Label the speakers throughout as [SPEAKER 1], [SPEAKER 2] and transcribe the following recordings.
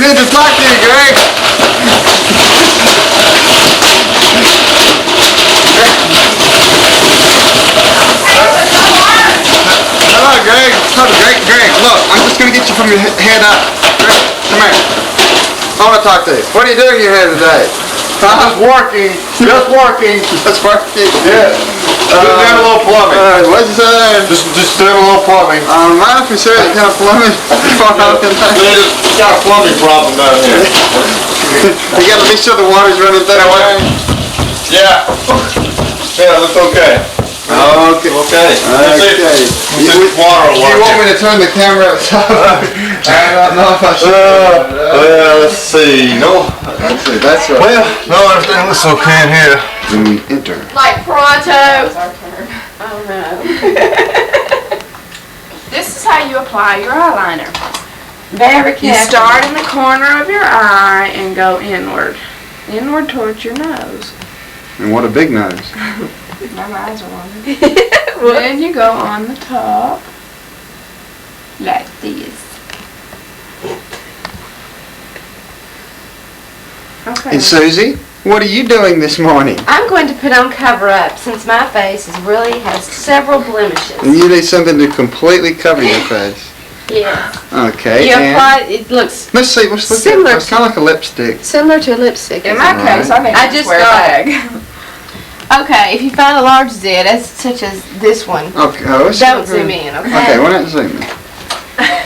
[SPEAKER 1] need to talk to you, Greg. Hello, Greg. Greg, look, I'm just going to get you from your head up. Greg, come here. I want to talk to you. What are you doing here today?
[SPEAKER 2] Just working.
[SPEAKER 1] Just working.
[SPEAKER 2] Yeah. Just doing a little plumbing.
[SPEAKER 1] What'd you say?
[SPEAKER 2] Just doing a little plumbing.
[SPEAKER 1] Mind if we say what kind of plumbing?
[SPEAKER 2] Just got a plumbing problem down here.
[SPEAKER 1] You gotta make sure the water's running that way.
[SPEAKER 2] Yeah. Yeah, that's okay.
[SPEAKER 1] Okay.
[SPEAKER 2] Let's see if water will
[SPEAKER 1] You
[SPEAKER 2] work.
[SPEAKER 1] want me to turn the camera outside? I don't know if I should.
[SPEAKER 2] Well, let's see. No.
[SPEAKER 1] Actually, that's right.
[SPEAKER 2] Well, no, everything looks okay in here.
[SPEAKER 1] When we enter.
[SPEAKER 3] Like pronto. Oh no. This is how you apply your eyeliner.
[SPEAKER 4] Very careful.
[SPEAKER 3] You start in the corner of your eye and go inward. Inward towards your nose.
[SPEAKER 1] And what a big nose.
[SPEAKER 3] My eyes are watering. Then you go on the top. Like this. Okay.
[SPEAKER 1] And Susie, what are you doing this morning?
[SPEAKER 4] I'm going to put on cover-up since my face has several blemishes.
[SPEAKER 1] And you need something to completely cover your face.
[SPEAKER 4] Yes.
[SPEAKER 1] Okay.
[SPEAKER 4] You
[SPEAKER 1] and
[SPEAKER 4] apply, it looks
[SPEAKER 1] let's see, let's look
[SPEAKER 4] similar
[SPEAKER 1] at it. It's kind of like a lipstick.
[SPEAKER 4] similar to a lipstick.
[SPEAKER 3] In my case, I think
[SPEAKER 4] I
[SPEAKER 3] I
[SPEAKER 4] just
[SPEAKER 3] wear a
[SPEAKER 4] got-
[SPEAKER 3] bag.
[SPEAKER 4] Okay, if you find a large zit, as such as this one,
[SPEAKER 1] Okay. Let's
[SPEAKER 4] don't zoom in, okay?
[SPEAKER 1] Okay, we're not zooming.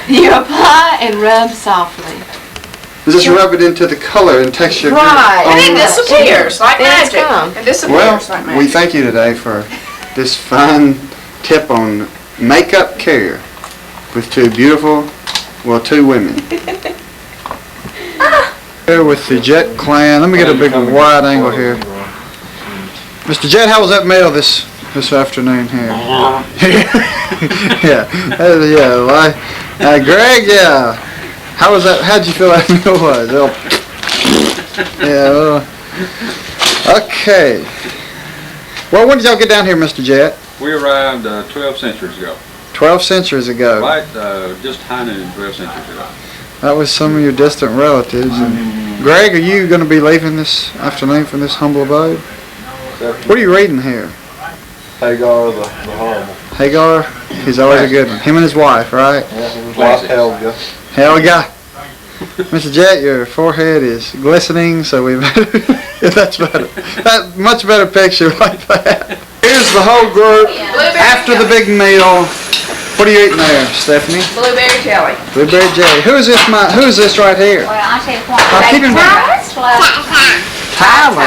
[SPEAKER 4] You apply and rub softly.
[SPEAKER 1] Just rub it into the color and texture.
[SPEAKER 4] Right.
[SPEAKER 3] And it
[SPEAKER 4] Oh,
[SPEAKER 3] disappears like
[SPEAKER 4] Then it's
[SPEAKER 3] magic.
[SPEAKER 4] gone.
[SPEAKER 3] It disappears
[SPEAKER 1] Well,
[SPEAKER 3] like magic.
[SPEAKER 1] we thank you today for this fine tip on makeup care with two women. Here with the Jet Clan. Let me get a big wide angle here. Mr. Jet, how was that mail this afternoon here? Greg, yeah. How was that? How'd you feel that meal was? Okay. Well, when did y'all get down here, Mr. Jet?
[SPEAKER 5] We arrived 12 centuries ago.
[SPEAKER 1] 12 centuries ago.
[SPEAKER 5] Right, just higher than 12 centuries ago.
[SPEAKER 1] That was some of your distant relatives. And Greg, are you going to be leaving this afternoon from this humble abode? What are you reading here?
[SPEAKER 2] Hagar the Horrible.
[SPEAKER 1] Hagar? He's always a good one. Him and his wife, right?
[SPEAKER 2] Yeah, his wife Helga.
[SPEAKER 1] Helga. Mr. Jet, your forehead is glistening, so we better. That's better. That much better picture like that. Here's the whole group after the big meal. What are you eating there, Stephanie?
[SPEAKER 3] Blueberry jelly.
[SPEAKER 1] Blueberry jelly. Who is this right here?
[SPEAKER 6] Well, I'll tell you what.
[SPEAKER 1] Keep him Tyler.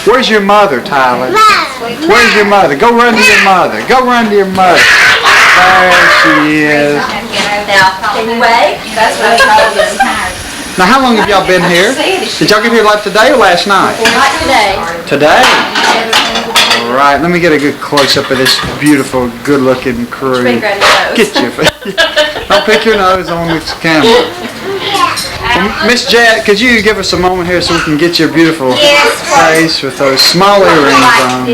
[SPEAKER 1] Where's your mother, Tyler? Where's your mother? Go run to your mother. Go run to your mother. There she is.
[SPEAKER 6] Can you wait? That's what I told you.
[SPEAKER 1] Now, how long have y'all been here? Did y'all get here like today or last night?
[SPEAKER 4] Not today.
[SPEAKER 1] Today? All right, let me get a good close-up of this beautiful, good-looking crew.
[SPEAKER 4] Big red nose.
[SPEAKER 1] Get your don't pick your nose on this camera. Well, Miss Jet, could you give us a moment here so we can get your beautiful face with those small earrings on?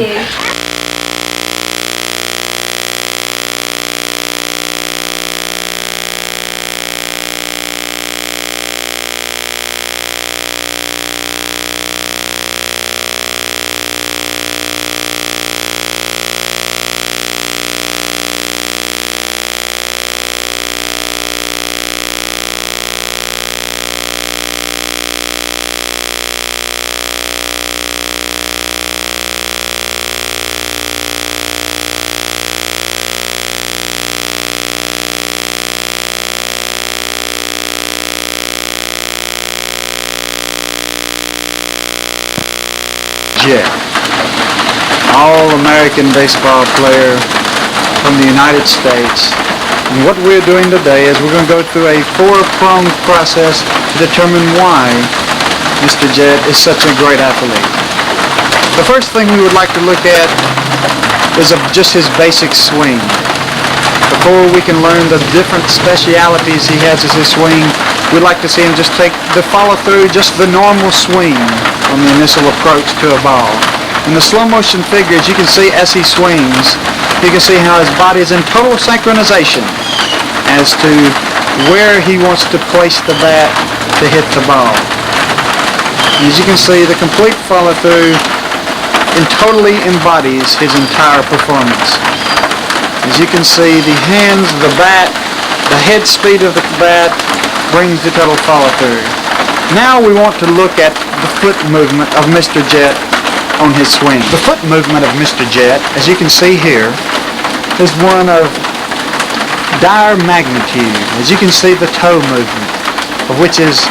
[SPEAKER 1] Jet, All-American baseball player from the United States. And what we're doing today is we're going to go through a four-pronged process to determine why Mr. Jet is such a great athlete. The first thing we would like to look at is just his basic swing. Before we can learn the different specialities he has as his swing, we'd like to see him just take the follow-through, just the normal swing on the initial approach to a ball. In the slow motion figures, you can see as he swings, you can see how his body is in total synchronization as to where he wants to place the bat to hit the ball. As you can see, the complete follow-through and totally embodies his entire performance. As you can see, the hands, the bat, the head speed of the bat brings the total follow-through. Now we want to look at the foot movement of Mr. Jett on his swing. The foot movement of Mr. Jett, as you can see here, is one of dire magnitude. As you can see, the toe movement, of which is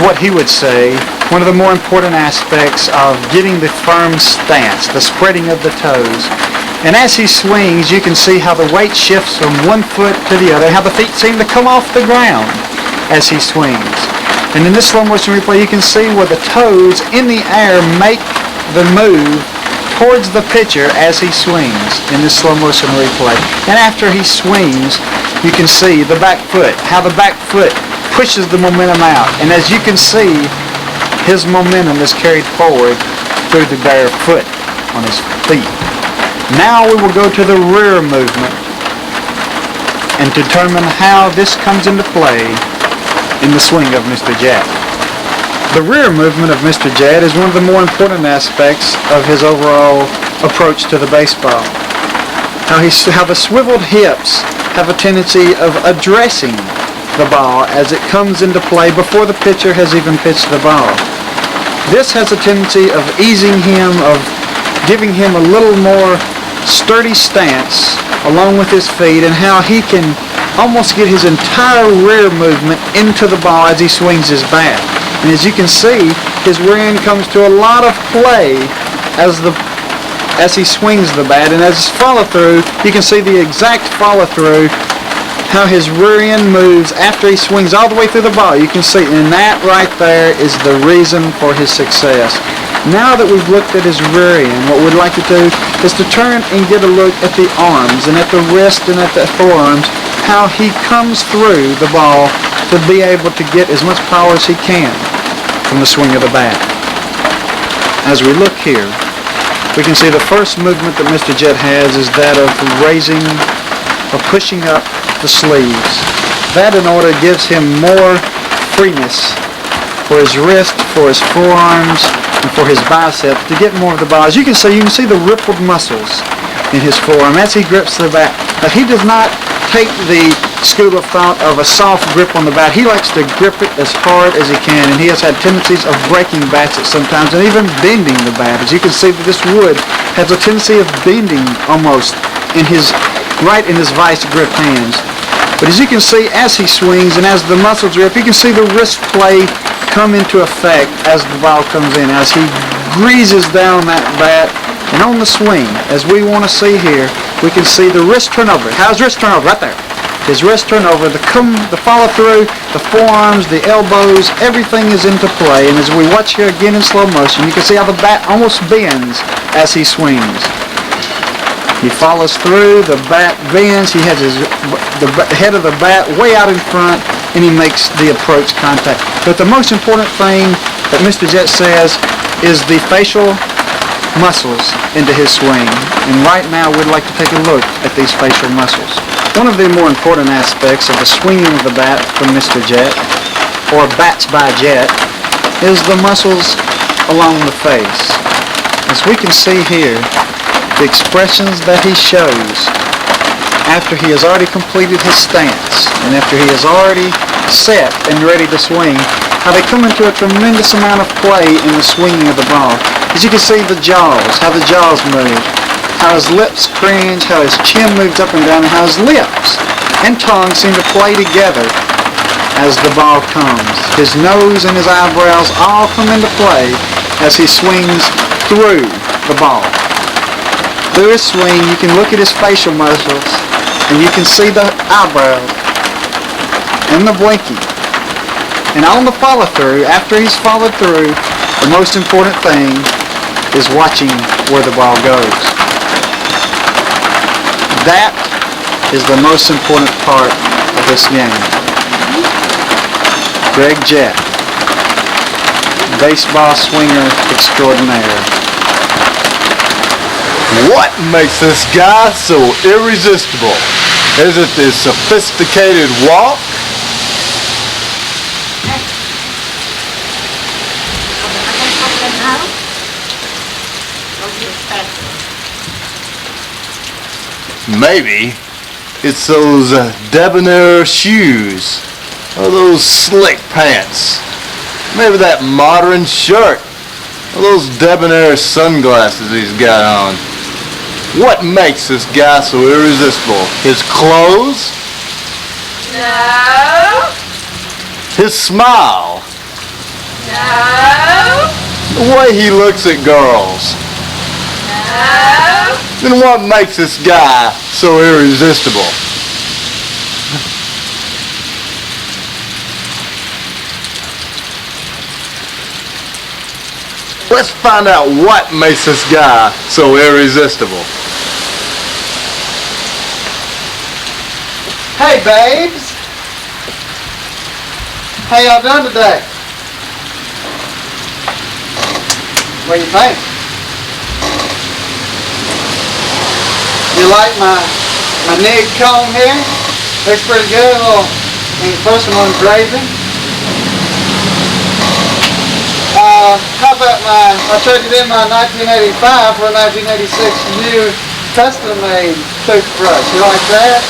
[SPEAKER 1] what he would say one of the more important aspects of getting the firm stance, the spreading of the toes. And as he swings, you can see how the weight shifts from one foot to the other, how the feet seem to come off the ground as he swings. And in this slow motion replay, you can see where the toes in the air make the move towards the pitcher as he swings in this slow motion replay. And after he swings, you can see the back foot, how the back foot pushes the momentum out. And as you can see, his momentum is carried forward through the bare foot on his feet. Now we will go to the rear movement and determine how this comes into play in the swing of Mr. Jett. The rear movement of Mr. Jett is one of the more important aspects of his overall approach to the baseball. How the swiveled hips have a tendency of addressing the ball as it comes into play before the pitcher has even pitched the ball. This has a tendency of easing him, of giving him a little more sturdy stance along with his feet, and how he can almost get his entire rear movement into the ball as he swings his bat. And as you can see, his rear end comes to a lot of play as he swings the bat, and as his follow-through, you can see the exact follow-through, how his rear end moves after he swings all the way through the ball. You can see, and that right there is the reason for his success. Now that we've looked at his rear end, what we'd like to do is to turn and get a look at the arms and at the wrist and at the forearms, how he comes through the ball to be able to get as much power as he can from the swing of the bat. As we look here, we can see the first movement that Mr. Jett has is that of raising or pushing up the sleeves. That in order gives him more freeness for his wrist, for his forearms, and for his biceps to get more of the ball. As you can see the rippled muscles in his forearm as he grips the bat. But he does not take the school of thought of a soft grip on the bat. He likes to grip it as hard as he can, and he has had tendencies of breaking bats at sometimes and even bending the bat. As you can see, that this wood has a tendency of bending almost right in his vice grip hands. But as you can see, as he swings and as the muscles grip, you can see the wrist play come into effect as the ball comes in, as he greases down that bat. And on the swing, as we want to see here, we can see the wrist turnover. How's wrist turnover? Right there. His wrist turnover, the follow-through, the forearms, the elbows, everything is into play. And as we watch here again in slow motion, you can see how the bat almost bends as he swings. He follows through, the bat bends, he has the head of the bat way out in front, and he makes the approach contact. But the most important thing that Mr. Jett says is the facial muscles into his swing. And right now we'd like to take a look at these facial muscles. One of the more important aspects of the swinging of the bat from Mr. Jett, or bats by Jett, is the muscles along the face. As we can see here, the expressions that he shows after he has already completed his stance and after he is already set and ready to swing, how they come into a tremendous amount of play in the swinging of the ball. As you can see the jaws, how the jaws move, how his lips cringe, how his chin moves up and down, and how his lips and tongue seem to play together as the ball comes. His nose and his eyebrows all come into play as he swings through the ball. Through his swing, you can look at his facial muscles, and you can see the eyebrow and the blinking. And on the follow-through, after he's followed through, the most important thing is watching where the ball goes. That is the most important part of this game. Greg Jett, baseball swinger extraordinaire.
[SPEAKER 2] What makes this guy so irresistible? Is it the sophisticated walk?
[SPEAKER 7] Maybe it's those debonair shoes, or those slick pants. Maybe that modern shirt, or those debonair sunglasses he's got on. What makes this guy so irresistible? His clothes?
[SPEAKER 6] No.
[SPEAKER 7] His smile?
[SPEAKER 6] No.
[SPEAKER 7] The way he looks at girls?
[SPEAKER 6] No.
[SPEAKER 7] Then what makes this guy so irresistible? Let's find out what makes this guy so irresistible.
[SPEAKER 1] Hey, babes. How y'all doing today? What do you think? You like my nig comb here? Looks pretty good. A little personal engraving. How about I traded in my 1985 for a 1986 new custom-made toothbrush. You like that?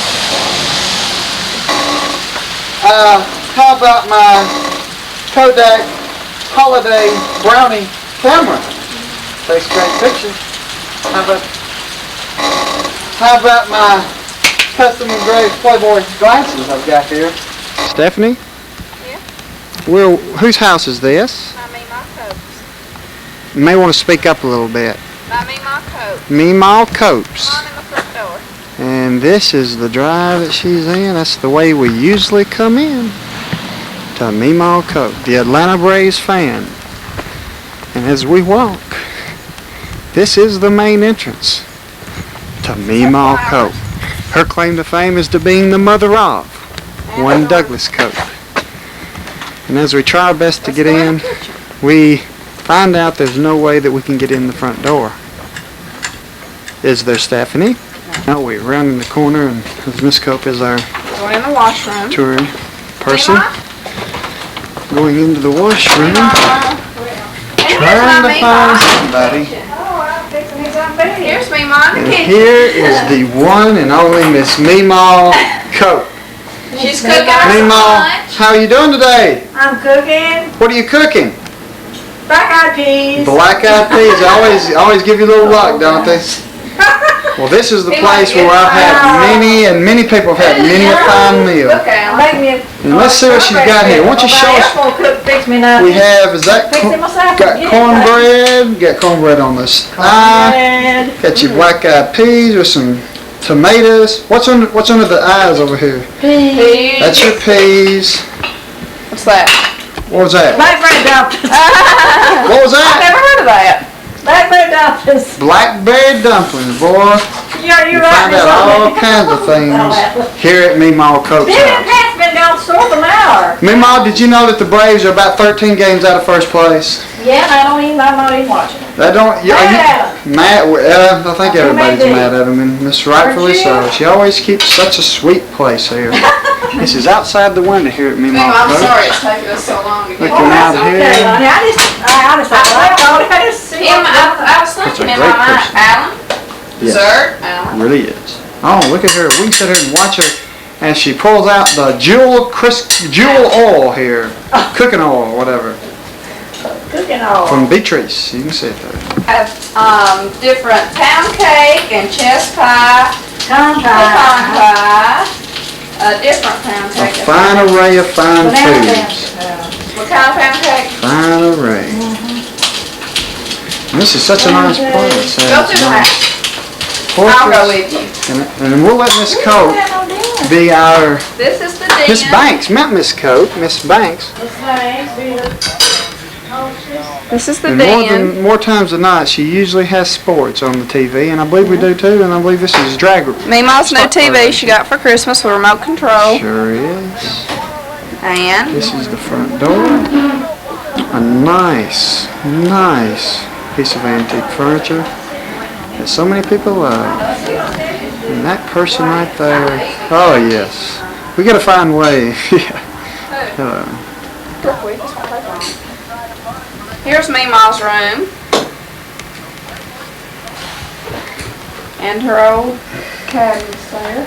[SPEAKER 1] How about my Kodak Holiday Brownie camera? Takes great pictures. How about my custom engraved Playboy glasses I've got here? Stephanie?
[SPEAKER 3] Yeah?
[SPEAKER 1] Well, whose house is this?
[SPEAKER 3] My Meemaw Copes.
[SPEAKER 1] You may want to speak up a little bit.
[SPEAKER 3] My Meemaw Copes.
[SPEAKER 1] Meemaw Copes.
[SPEAKER 3] Come on in the front door.
[SPEAKER 1] And this is the drive that she's in. That's the way we usually come in to Meemaw Cope, the Atlanta Braves fan. And as we walk, this is the main entrance to Meemaw Cope. Her claim to fame is to being the mother of one Douglas Cope. And as we try our best to get in, we find out there's no way that we can get in the front door. Is there, Stephanie? No, we're rounding the corner, and Miss Cope is our
[SPEAKER 3] Going in the washroom.
[SPEAKER 1] touring person. Going into the washroom, trying to find somebody.
[SPEAKER 3] Here's Meemaw.
[SPEAKER 1] And here is the one and only Miss Meemaw Cope.
[SPEAKER 3] She's cooking us
[SPEAKER 1] Meemaw,
[SPEAKER 3] lunch.
[SPEAKER 1] how are you doing today?
[SPEAKER 6] I'm cooking
[SPEAKER 1] What are you cooking?
[SPEAKER 6] black-eyed peas.
[SPEAKER 1] Black eyed peas. Always give you a little luck, don't they? Well, this is the place where I've had many people have had many a fine meal.
[SPEAKER 3] Look at
[SPEAKER 6] Make me a...
[SPEAKER 1] And let's see what she's got here. Why don't you show us?
[SPEAKER 6] Fix me now.
[SPEAKER 1] We have, is that,
[SPEAKER 6] Fix it myself.
[SPEAKER 1] got cornbread on the eye. Got your black eyed peas with some tomatoes. What's under the eyes over here?
[SPEAKER 3] Peas.
[SPEAKER 1] That's your peas.
[SPEAKER 3] What's that?
[SPEAKER 1] What was that?
[SPEAKER 6] Blackberry dumplings.
[SPEAKER 1] What was
[SPEAKER 3] I've
[SPEAKER 1] that?
[SPEAKER 3] never heard of that.
[SPEAKER 6] Blackberry dumplings.
[SPEAKER 1] Blackberry dumplings, boy.
[SPEAKER 6] Yeah,
[SPEAKER 1] You
[SPEAKER 6] you're right.
[SPEAKER 1] find out all kinds of things here at Meemaw Cope's
[SPEAKER 6] Then it
[SPEAKER 1] house.
[SPEAKER 6] has been down the store for an hour.
[SPEAKER 1] Meemaw, did you know that the Braves are about 13 games out of first place?
[SPEAKER 6] Yeah, I'm not even watching it.
[SPEAKER 1] That don't. You, Matt, I think everybody's
[SPEAKER 6] Maybe.
[SPEAKER 1] mad at him, and Miss rightfully so. She always keeps such a sweet place here. This is outside the window here at Meemaw
[SPEAKER 3] I'm
[SPEAKER 1] Cope.
[SPEAKER 3] sorry it's taken us so long to get
[SPEAKER 1] Looking out
[SPEAKER 6] Okay,
[SPEAKER 1] here.
[SPEAKER 6] honey, I just see
[SPEAKER 3] him. I was
[SPEAKER 1] That's a
[SPEAKER 3] thinking in
[SPEAKER 1] great
[SPEAKER 3] my mind,
[SPEAKER 1] person.
[SPEAKER 3] Alan.
[SPEAKER 1] Yes.
[SPEAKER 3] Dessert, Alan.
[SPEAKER 1] Really is. Oh, look at her. We can sit here and watch her as she pulls out the jewel oil here. Cooking oil, whatever.
[SPEAKER 6] cooking oil.
[SPEAKER 1] From Beatrice. You can see it there.
[SPEAKER 3] Different pound cake and chess pie,
[SPEAKER 6] Tongue
[SPEAKER 3] pecan
[SPEAKER 6] pie.
[SPEAKER 3] pie, a different pound
[SPEAKER 1] A
[SPEAKER 3] cake.
[SPEAKER 1] fine array of fine
[SPEAKER 6] Banana
[SPEAKER 1] foods.
[SPEAKER 3] What kind of pound cake?
[SPEAKER 1] Fine array. And this is such a nice place.
[SPEAKER 3] Go to the house. I'll go with you.
[SPEAKER 1] And we'll let Miss Cope be our
[SPEAKER 3] This is the den.
[SPEAKER 1] Miss Banks. Not Miss Cope, Miss Banks.
[SPEAKER 3] This is the
[SPEAKER 1] And
[SPEAKER 3] den.
[SPEAKER 1] more times than not, she usually has sports on the TV, and I believe we do too. And I believe this is drag.
[SPEAKER 3] Meemaw's new
[SPEAKER 1] Stock
[SPEAKER 3] TV
[SPEAKER 1] parade.
[SPEAKER 3] she got for Christmas with remote control.
[SPEAKER 1] Sure is.
[SPEAKER 3] And
[SPEAKER 1] This is the front door. A nice piece of antique furniture that so many people love. And that person right there, oh yes. We gotta find a way. Yeah.
[SPEAKER 3] here's Meemaw's room. And her old cabinets there.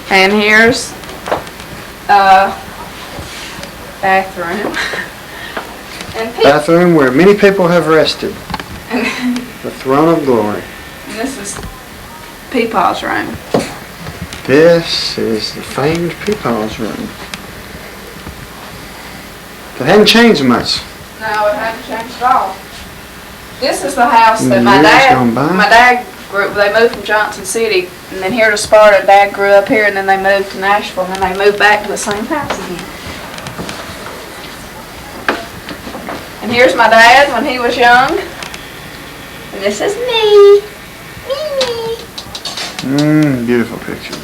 [SPEAKER 3] And here's bathroom. And
[SPEAKER 1] Bathroom where many people have rested. The throne of glory.
[SPEAKER 3] this is Peepaw's room.
[SPEAKER 1] This is the famed Peepaw's room. It hadn't changed much.
[SPEAKER 3] No, it hadn't changed at all. This is the house that my
[SPEAKER 1] Years gone by.
[SPEAKER 3] dad grew. They moved from Johnson City, and then here to Sparta. Dad grew up here, and then they moved to Nashville, and then they moved back to the same house again. And here's my dad when he was young. And this is me.
[SPEAKER 1] Beautiful pictures.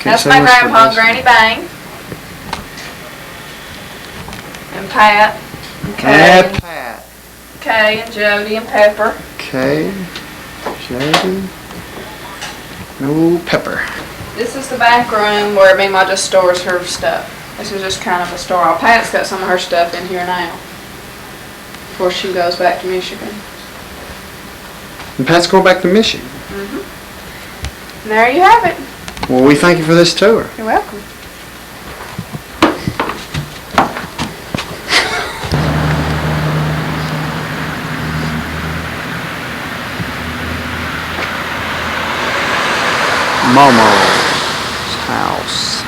[SPEAKER 1] Can't
[SPEAKER 3] That's
[SPEAKER 1] say
[SPEAKER 3] my
[SPEAKER 1] much for
[SPEAKER 3] grandpa,
[SPEAKER 1] this.
[SPEAKER 3] Granny Bang. And Pat. And
[SPEAKER 1] Pat,
[SPEAKER 3] Kay,
[SPEAKER 1] Pat.
[SPEAKER 3] Kay and Jody and Pepper.
[SPEAKER 1] Kay, Jody, no Pepper.
[SPEAKER 3] This is the back room where Mima just stores her stuff. This is just kind of a store. Pat's got some of her stuff in here now. Before she goes back to Michigan.
[SPEAKER 1] And Pat's going back to Michigan.
[SPEAKER 3] And there you have it.
[SPEAKER 1] Well, we thank you for this tour.
[SPEAKER 3] You're welcome.
[SPEAKER 1] Momo's house.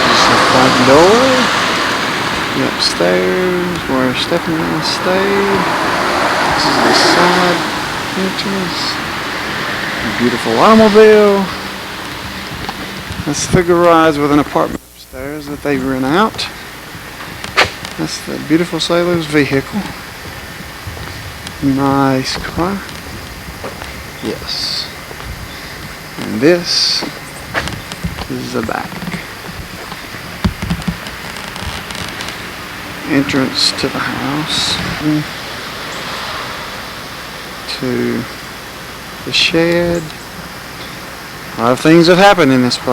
[SPEAKER 1] This is the front door. The upstairs where Stephanie and I stayed. This is the side entrance. A beautiful automobile. That's the garage with an apartment upstairs that they rent out. That's the beautiful sailor's vehicle. Nice car. Yes. And this is the back. Entrance to the house. To the shed. A lot of things have happened in this part.